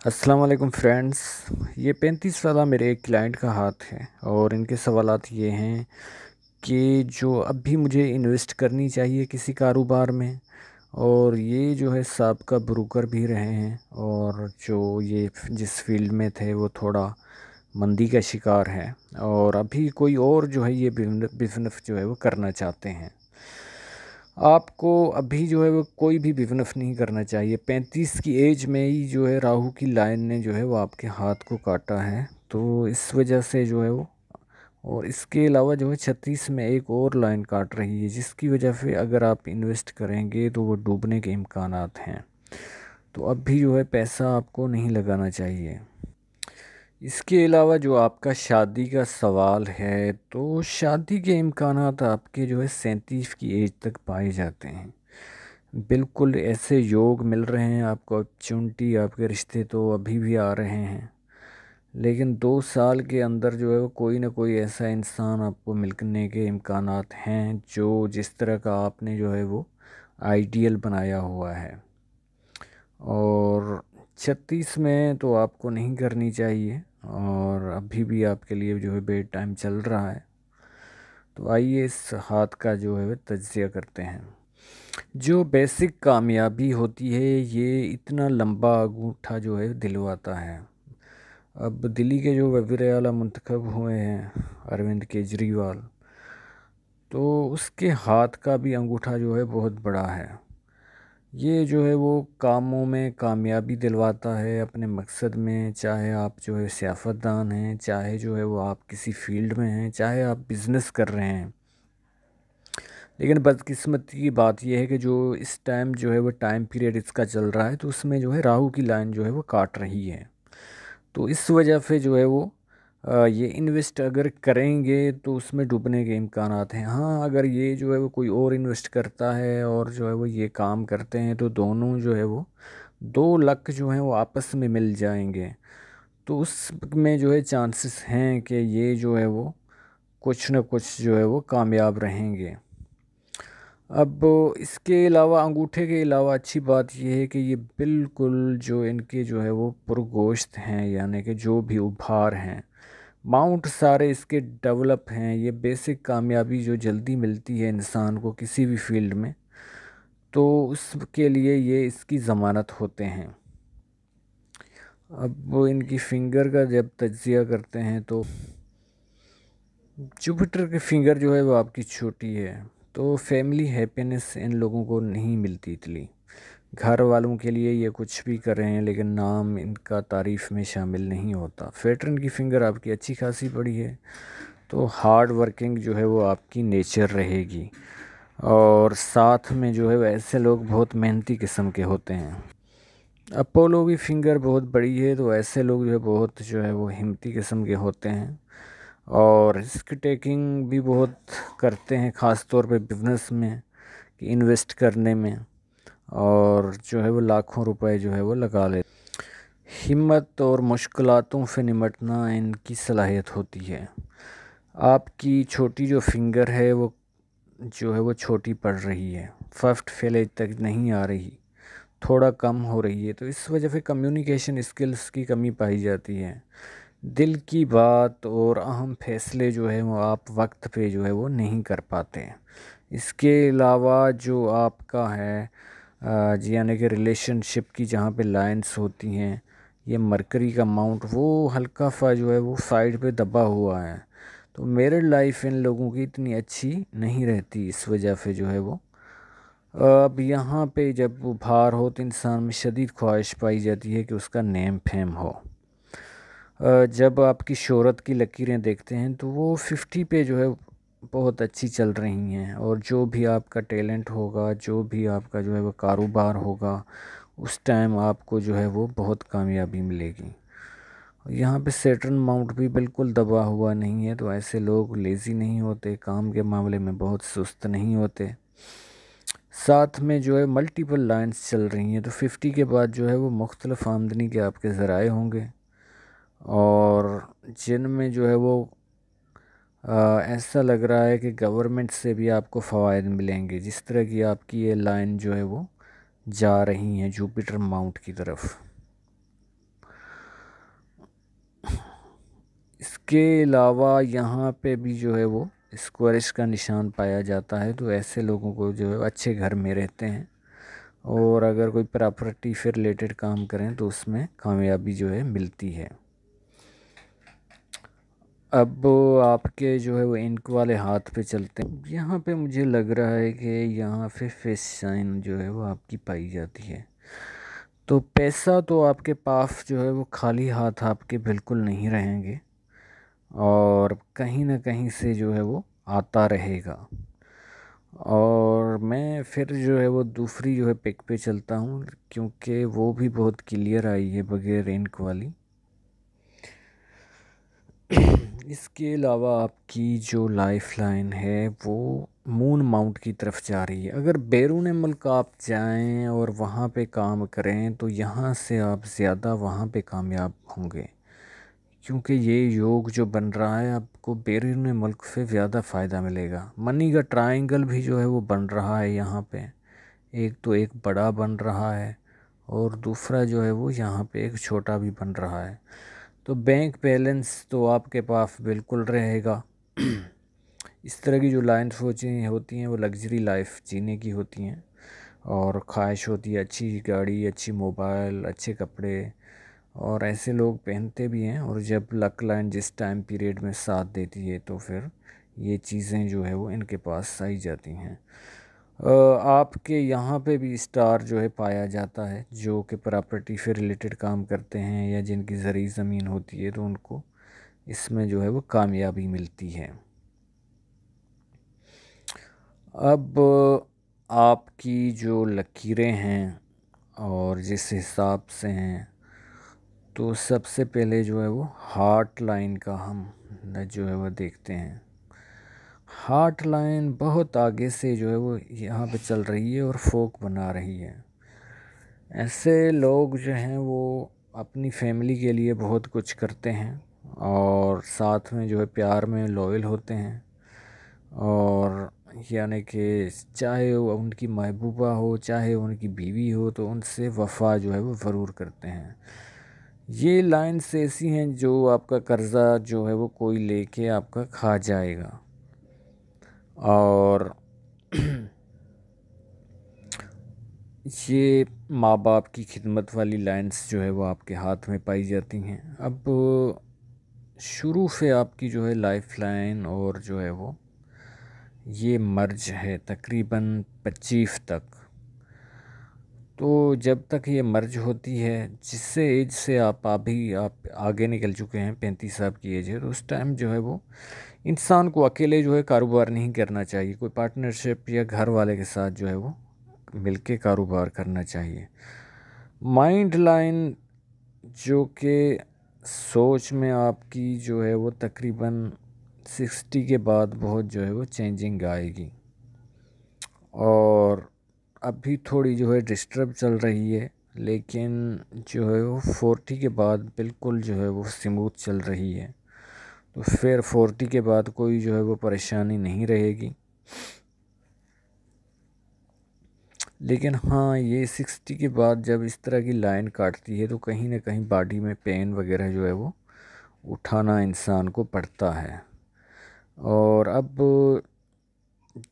अस्सलाम वालेकुम फ्रेंड्स। ये 35 वाला मेरे एक क्लाइंट का हाथ है और इनके सवालात ये हैं कि जो अभी मुझे इन्वेस्ट करनी चाहिए किसी कारोबार में। और ये जो है साबिक़ा ब्रोकर भी रहे हैं और जो ये जिस फील्ड में थे वो थोड़ा मंदी का शिकार है और अभी कोई और जो है ये बिज़नेस जो है वो करना चाहते हैं। आपको अभी जो है वो कोई भी बिज़नेस नहीं करना चाहिए। 35 की एज में ही जो है राहु की लाइन ने जो है वो आपके हाथ को काटा है, तो इस वजह से जो है वो। और इसके अलावा जो है 36 में एक और लाइन काट रही है जिसकी वजह से अगर आप इन्वेस्ट करेंगे तो वो डूबने के इम्कानात हैं। तो अब भी जो है पैसा आपको नहीं लगाना चाहिए। इसके अलावा जो आपका शादी का सवाल है, तो शादी के इम्कानात आपके जो है 37 की एज तक पाए जाते हैं। बिल्कुल ऐसे योग मिल रहे हैं आपको, अपॉर्चुनिटी, आपके रिश्ते तो अभी भी आ रहे हैं। लेकिन 2 साल के अंदर जो है वो कोई ना कोई ऐसा इंसान आपको मिलने के इम्कानात हैं जो जिस तरह का आपने जो है वो आइडियल बनाया हुआ है। और 36 में तो आपको नहीं करनी चाहिए और अभी भी आपके लिए जो है बेड टाइम चल रहा है। तो आइए इस हाथ का जो है वह तज्ज़िया करते हैं। जो बेसिक कामयाबी होती है ये इतना लंबा अंगूठा जो है दिलवाता है। अब दिल्ली के जो वज़ीर आला मुंतखब हुए हैं अरविंद केजरीवाल, तो उसके हाथ का भी अंगूठा जो है बहुत बड़ा है। ये जो है वो कामों में कामयाबी दिलवाता है अपने मकसद में, चाहे आप जो है सियासतदान हैं, चाहे जो है वो आप किसी फील्ड में हैं, चाहे आप बिज़नेस कर रहे हैं। लेकिन बदकिस्मती की बात यह है कि जो इस टाइम जो है वो टाइम पीरियड इसका चल रहा है, तो उसमें जो है राहु की लाइन जो है वो काट रही है। तो इस वजह से जो है वो ये इन्वेस्ट अगर करेंगे तो उसमें डूबने के इम्कानात हैं। हाँ, अगर ये जो है वो कोई और इन्वेस्ट करता है और जो है वो ये काम करते हैं तो दोनों जो है वो 2 लाख जो हैं वो आपस में मिल जाएंगे। तो उसमें जो है चांसेस हैं कि ये जो है वो कुछ न कुछ जो है वो कामयाब रहेंगे। अब इसके अलावा अंगूठे के अलावा अच्छी बात यह है कि ये बिल्कुल जो इनके जो है वो पुरगोश्त हैं, यानी कि जो भी उपहार हैं, माउंट सारे इसके डेवलप हैं। ये बेसिक कामयाबी जो जल्दी मिलती है इंसान को किसी भी फील्ड में, तो उसके लिए ये इसकी ज़मानत होते हैं। अब वो इनकी फिंगर का जब तज्ज़िया करते हैं तो जुपिटर की फिंगर जो है वो आपकी छोटी है, तो फैमिली हैप्पीनेस इन लोगों को नहीं मिलती इतनी। घर वालों के लिए ये कुछ भी कर रहे हैं लेकिन नाम इनका तारीफ़ में शामिल नहीं होता। सैटर्न की फिंगर आपकी अच्छी खासी पड़ी है, तो हार्ड वर्किंग जो है वो आपकी नेचर रहेगी। और साथ में जो है वैसे लोग बहुत मेहनती किस्म के होते हैं। अपोलो की फिंगर बहुत बड़ी है, तो ऐसे लोग जो है बहुत जो है वो हिम्मती किस्म के होते हैं और रिस्क टेकिंग भी बहुत करते हैं, ख़ास तौर पे बिज़नेस में कि इन्वेस्ट करने में, और जो है वो लाखों रुपए जो है वो लगा लेते। हिम्मत और मुश्किलातों से निमटना इनकी सलाहियत होती है। आपकी छोटी जो फिंगर है वो जो है वो छोटी पड़ रही है, फर्स्ट फेलेज तक नहीं आ रही, थोड़ा कम हो रही है, तो इस वजह से कम्युनिकेशन स्किल्स की कमी पाई जाती है। दिल की बात और अहम फैसले जो है वो आप वक्त पे जो है वो नहीं कर पाते हैं। इसके अलावा जो आपका है यानी कि रिलेशनशिप की जहाँ पे लाइंस होती हैं, ये मरकरी का माउंट वो हल्का सा जो है वो साइड पे दबा हुआ है। तो मैरिड लाइफ इन लोगों की इतनी अच्छी नहीं रहती, इस वजह से जो है वो अब यहाँ पे जब वो बाहर हो तो इंसान में शदीद ख्वाहिश पाई जाती है कि उसका नेम फेम हो। जब आपकी शोहरत की लकीरें देखते हैं तो वो 50 पे जो है बहुत अच्छी चल रही हैं, और जो भी आपका टैलेंट होगा, जो भी आपका जो है वो कारोबार होगा, उस टाइम आपको जो है वो बहुत कामयाबी मिलेगी। यहाँ पे सैटर्न माउंट भी बिल्कुल दबा हुआ नहीं है, तो ऐसे लोग लेज़ी नहीं होते, काम के मामले में बहुत सुस्त नहीं होते। साथ में जो है मल्टीपल लाइंस चल रही हैं, तो 50 के बाद जो है वो मुख्तलिफ आमदनी के आपके ज़राए होंगे और जिनमें जो है वो ऐसा लग रहा है कि गवर्नमेंट से भी आपको फ़वाइद मिलेंगे, जिस तरह की आपकी ये लाइन जो है वो जा रही हैं जुपिटर माउंट की तरफ। इसके अलावा यहाँ पे भी जो है वो स्क्वायरिश का निशान पाया जाता है, तो ऐसे लोगों को जो है अच्छे घर में रहते हैं, और अगर कोई प्रॉपर्टी से रिलेटेड काम करें तो उसमें कामयाबी जो है मिलती है। अब आपके जो है वो इंक वाले हाथ पे चलते हैं। यहाँ पे मुझे लग रहा है कि यहाँ पे फेस साइन जो है वो आपकी पाई जाती है। तो पैसा तो आपके पास जो है वो खाली हाथ आपके बिल्कुल नहीं रहेंगे, और कहीं ना कहीं से जो है वो आता रहेगा। और मैं फिर जो है वो दूसरी जो है पिक पे चलता हूँ, क्योंकि वो भी बहुत क्लियर आई है बगैर इंक वाली। इसके अलावा आपकी जो लाइफ लाइन है वो मून माउंट की तरफ जा रही है। अगर बैरून मुल्क आप जाएं और वहाँ पे काम करें तो यहाँ से आप ज़्यादा वहाँ पे कामयाब होंगे, क्योंकि ये योग जो बन रहा है आपको बैरून मुल्क से ज़्यादा फ़ायदा मिलेगा। मनी का ट्रायंगल भी जो है वो बन रहा है यहाँ पे, एक तो एक बड़ा बन रहा है और दूसरा जो है वो यहाँ पे एक छोटा भी बन रहा है। तो बैंक बैलेंस तो आपके पास बिल्कुल रहेगा। इस तरह की जो लाइन सोचें होती हैं वो लग्जरी लाइफ जीने की होती हैं, और ख्वाहिश होती है अच्छी गाड़ी, अच्छी मोबाइल, अच्छे कपड़े, और ऐसे लोग पहनते भी हैं। और जब लक लाइन जिस टाइम पीरियड में साथ देती है तो फिर ये चीज़ें जो है वो इनके पास आई जाती हैं। आपके यहाँ पे भी स्टार जो है पाया जाता है, जो कि प्रॉपर्टी से रिलेटेड काम करते हैं या जिनकी ज़रूरी ज़मीन होती है, तो उनको इसमें जो है वो कामयाबी मिलती है। अब आपकी जो लकीरें हैं और जिस हिसाब से हैं, तो सबसे पहले जो है वो हार्ट लाइन का हम जो है वो देखते हैं। हार्ट लाइन बहुत आगे से जो है वो यहाँ पे चल रही है और फोक बना रही है। ऐसे लोग जो हैं वो अपनी फैमिली के लिए बहुत कुछ करते हैं, और साथ में जो है प्यार में लॉयल होते हैं, और यानी कि चाहे वो उनकी महबूबा हो चाहे उनकी बीवी हो, तो उनसे वफ़ा जो है वो ज़रूर करते हैं। ये लाइन्स ऐसी हैं जो आपका कर्ज़ा जो है वो कोई लेके आपका खा जाएगा, और ये माँ बाप की खिदमत वाली लाइन्स जो है वो आपके हाथ में पाई जाती हैं। अब शुरू से आपकी जो है लाइफ लाइन और जो है वो ये मर्ज है तकरीबन 25 तक। तो जब तक ये मर्ज होती है, जिससे एज से आप आगे निकल चुके हैं, 35 साल की एज है, तो उस टाइम जो है वो इंसान को अकेले जो है कारोबार नहीं करना चाहिए, कोई पार्टनरशिप या घर वाले के साथ जो है वो मिलके कारोबार करना चाहिए। माइंड लाइन जो कि सोच में आपकी जो है वो तकरीबन 60 के बाद बहुत जो है वो चेंजिंग आएगी, और अभी थोड़ी जो है डिस्टर्ब चल रही है, लेकिन जो है वो 40 के बाद बिल्कुल जो है वो स्मूथ चल रही है। तो फिर 40 के बाद कोई जो है वो परेशानी नहीं रहेगी। लेकिन हाँ, ये 60 के बाद जब इस तरह की लाइन काटती है तो कहीं ना कहीं बॉडी में पेन वगैरह जो है वो उठाना इंसान को पड़ता है। और अब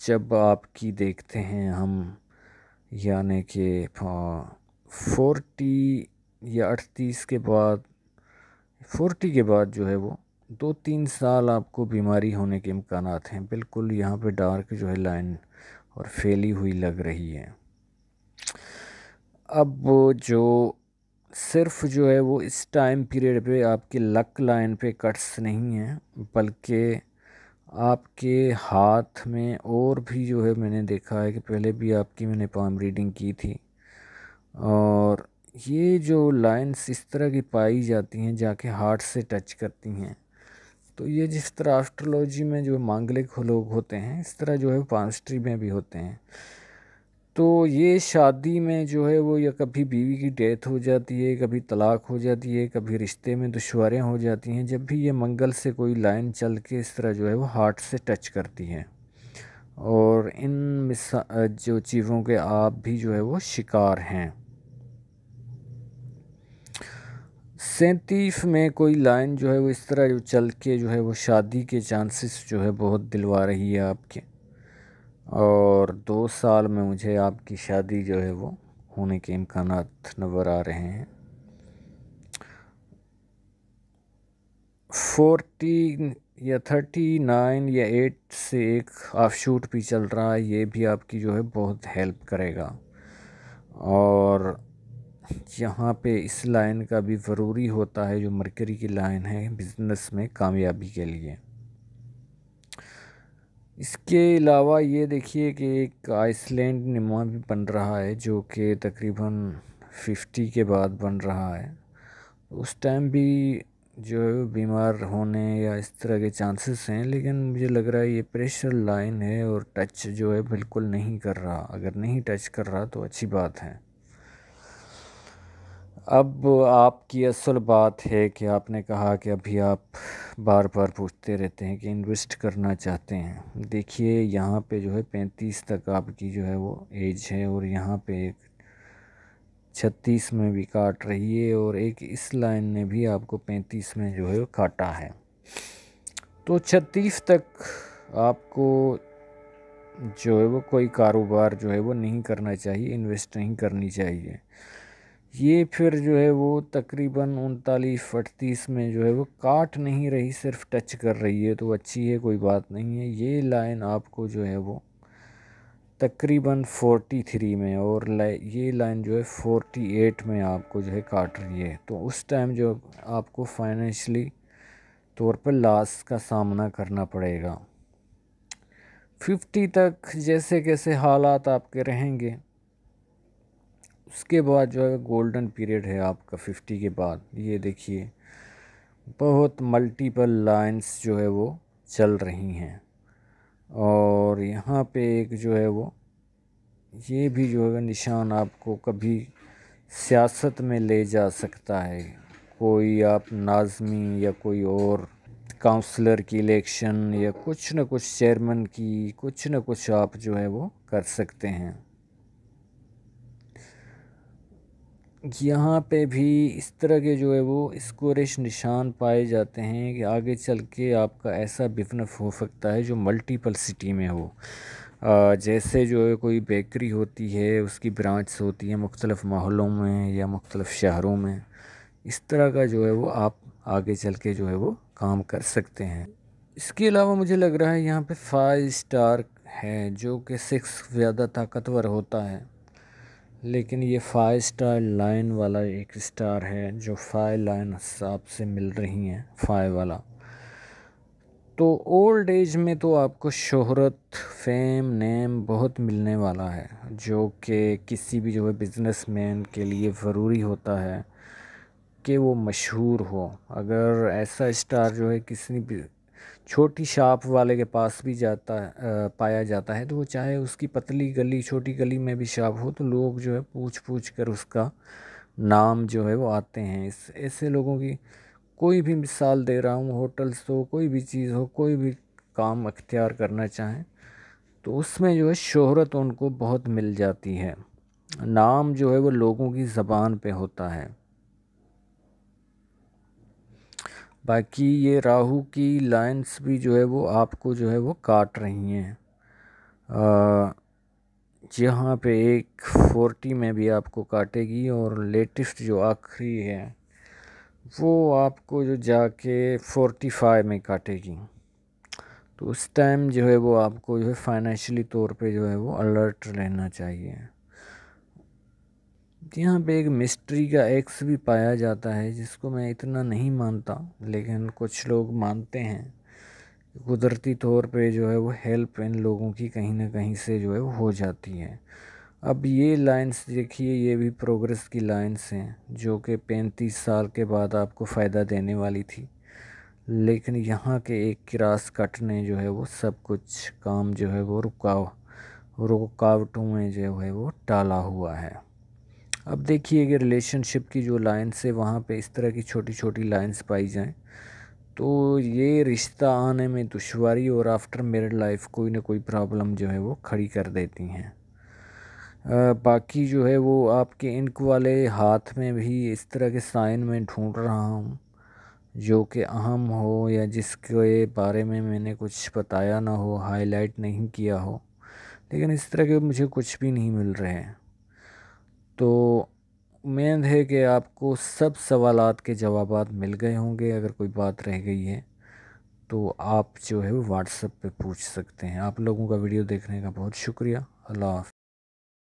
जब आपकी देखते हैं हम, यानी कि 40 या 38 के बाद, 40 के बाद जो है वो 2-3 साल आपको बीमारी होने के इम्कानात हैं। बिल्कुल यहाँ पे डार्क जो है लाइन और फैली हुई लग रही है। अब वो जो सिर्फ जो है वो इस टाइम पीरियड पे आपके लक लाइन पे कट्स नहीं हैं, बल्कि आपके हाथ में और भी जो है मैंने देखा है कि पहले भी आपकी मैंने पाम रीडिंग की थी, और ये जो लाइंस इस तरह की पाई जाती हैं जाके हार्ट से टच करती हैं। तो ये जिस तरह एस्ट्रोलॉजी में जो मांगलिक लोग होते हैं, इस तरह जो है पामस्ट्री में भी होते हैं। तो ये शादी में जो है वो या कभी बीवी की डेथ हो जाती है, कभी तलाक हो जाती है, कभी रिश्ते में दुश्वारियाँ हो जाती हैं, जब भी ये मंगल से कोई लाइन चल के इस तरह जो है वो हार्ट से टच करती है, और इन जो चीज़ों के आप भी जो है वो शिकार हैं। 37 में कोई लाइन जो है वो इस तरह जो चल के जो है वो शादी के चांसेस जो है बहुत दिलवा रही है आपके, और 2 साल में मुझे आपकी शादी जो है वो होने के इम्कानात नज़र आ रहे हैं। 40 या 39 या 8 से एक ऑफशूट भी चल रहा है, ये भी आपकी जो है बहुत हेल्प करेगा। और यहाँ पे इस लाइन का भी ज़रूरी होता है, जो मरकरी की लाइन है बिज़नेस में कामयाबी के लिए। इसके अलावा ये देखिए कि एक आइसलैंड नुमा भी बन रहा है, जो कि तकरीबन 50 के बाद बन रहा है। उस टाइम भी जो है बीमार होने या इस तरह के चांसेस हैं, लेकिन मुझे लग रहा है ये प्रेशर लाइन है और टच जो है बिल्कुल नहीं कर रहा। अगर नहीं टच कर रहा तो अच्छी बात है। अब आपकी असल बात है कि आपने कहा कि अभी आप बार बार पूछते रहते हैं कि इन्वेस्ट करना चाहते हैं। देखिए यहाँ पे जो है 35 तक आपकी जो है वो एज है, और यहाँ पे एक 36 में भी काट रही है, और एक इस लाइन ने भी आपको 35 में जो है वो काटा है। तो 36 तक आपको जो है वो कोई कारोबार जो है वो नहीं करना चाहिए, इन्वेस्ट नहीं करनी चाहिए। ये फिर जो है वो तकरीबन 39-38 में जो है वो काट नहीं रही, सिर्फ टच कर रही है, तो अच्छी है, कोई बात नहीं है। ये लाइन आपको जो है वो तकरीबन 43 में, और ये लाइन जो है 48 में आपको जो है काट रही है। तो उस टाइम जो आपको फाइनेंशियली तौर पर लॉस का सामना करना पड़ेगा। 50 तक जैसे कैसे हालात आपके रहेंगे, उसके बाद जो है गोल्डन पीरियड है आपका 50 के बाद। ये देखिए बहुत मल्टीपल लाइंस जो है वो चल रही हैं, और यहाँ पे एक जो है वो ये भी जो है निशान आपको कभी सियासत में ले जा सकता है। कोई आप नाज़मी या कोई और काउंसलर की इलेक्शन या कुछ न कुछ चेयरमैन की कुछ न कुछ आप जो है वो कर सकते हैं। यहाँ पे भी इस तरह के जो है वो स्कोरिश निशान पाए जाते हैं कि आगे चल के आपका ऐसा बिजनेस हो सकता है जो मल्टीपल सिटी में हो। जैसे जो है कोई बेकरी होती है, उसकी ब्रांच होती है मुख्तलिफ़ मोहल्लों में या मुख्तलिफ़ शहरों में, इस तरह का जो है वो आप आगे चल के जो है वो काम कर सकते हैं। इसके अलावा मुझे लग रहा है यहाँ पे 5 स्टार है, जो कि 6 ज़्यादा ताकतवर होता है, लेकिन ये 5 स्टार लाइन वाला एक स्टार है जो 5 लाइन हिसाब से मिल रही हैं, 5 वाला। तो ओल्ड एज में तो आपको शोहरत, फेम, नेम बहुत मिलने वाला है, जो कि किसी भी जो है बिजनेसमैन के लिए ज़रूरी होता है कि वो मशहूर हो। अगर ऐसा स्टार जो है किसी भी छोटी शॉप वाले के पास भी पाया जाता है, तो वो चाहे उसकी पतली गली, छोटी गली में भी शॉप हो, तो लोग जो है पूछ पूछ कर उसका नाम जो है वो आते हैं। इस ऐसे लोगों की कोई भी मिसाल दे रहा हूँ, होटल्स हो, कोई भी चीज़ हो, कोई भी काम अख्तियार करना चाहें तो उसमें जो है शोहरत उनको बहुत मिल जाती है। नाम जो है वो लोगों की ज़बान पे होता है। बाकी ये राहु की लाइंस भी जो है वो आपको जो है वो काट रही हैं। यहाँ पे एक 40 में भी आपको काटेगी, और लेटेस्ट जो आखिरी है वो आपको जो जाके 45 में काटेगी। तो उस टाइम जो है वो आपको जो है फाइनेंशियली तौर पे जो है वो अलर्ट रहना चाहिए। यहाँ पे एक मिस्ट्री का एक्स भी पाया जाता है, जिसको मैं इतना नहीं मानता, लेकिन कुछ लोग मानते हैं। कुदरती तौर पे जो है वो हेल्प इन लोगों की कहीं ना कहीं से जो है वो हो जाती है। अब ये लाइंस देखिए, ये भी प्रोग्रेस की लाइंस हैं, जो कि 35 साल के बाद आपको फ़ायदा देने वाली थी, लेकिन यहाँ के एक क्रास कट ने जो है वो सब कुछ काम जो है वो रुकावटों में जो है वो टाला हुआ है। अब देखिए कि रिलेशनशिप की जो लाइन्स है वहाँ पे इस तरह की छोटी छोटी लाइन्स पाई जाएं, तो ये रिश्ता आने में दुश्वारी और आफ्टर मैरिड लाइफ कोई ना कोई प्रॉब्लम जो है वो खड़ी कर देती हैं। बाकी जो है वो आपके इंक वाले हाथ में भी इस तरह के साइन मैं ढूंढ रहा हूँ जो कि अहम हो या जिसके बारे में मैंने कुछ बताया ना हो, हाईलाइट नहीं किया हो, लेकिन इस तरह के मुझे कुछ भी नहीं मिल रहे हैं। तो उम्मीद है कि आपको सब सवालात के जवाबात मिल गए होंगे। अगर कोई बात रह गई है तो आप जो है वो व्हाट्सएप पे पूछ सकते हैं। आप लोगों का वीडियो देखने का बहुत शुक्रिया। अल्लाह हाफ़िज़।